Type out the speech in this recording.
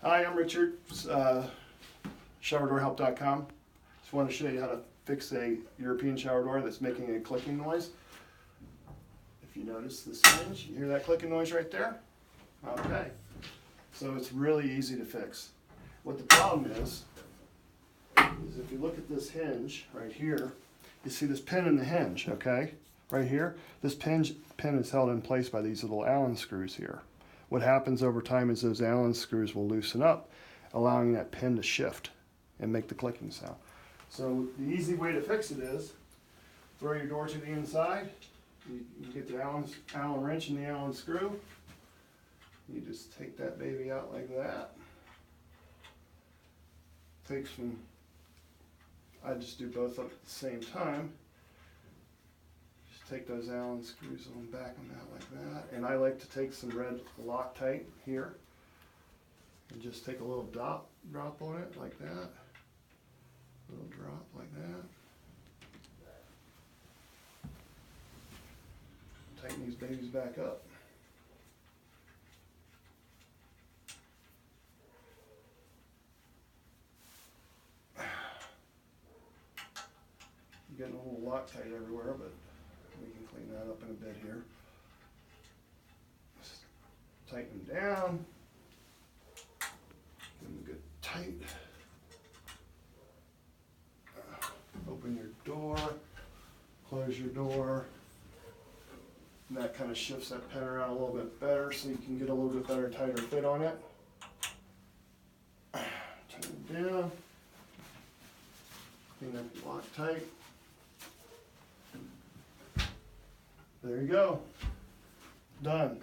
Hi, I'm Richard, ShowerDoorHelp.com. Just want to show you how to fix a European shower door that's making a clicking noise. If you notice this hinge, you hear that clicking noise right there? Okay, so it's really easy to fix. What the problem is if you look at this hinge right here, you see this pin in the hinge, okay? Right here, this pin is held in place by these little Allen screws here. What happens over time is those Allen screws will loosen up, allowing that pin to shift and make the clicking sound. So the easy way to fix it is throw your door to the inside. You get the Allen wrench and the Allen screw. You just take that baby out like that. Take some, I just do both up at the same time. Just take those Allen screws on back on that like that. And I like to take some red Loctite here and just take a little drop on it like that. A little drop like that. Tighten these babies back up. You're getting a little Loctite everywhere, but we can clean that up in a bit here. Just tighten them down. Give them a good tight. Open your door, close your door. And that kind of shifts that pen around a little bit better so you can get a little bit better, tighter fit on it. Turn it down. Clean up your Loctite. There you go. Done.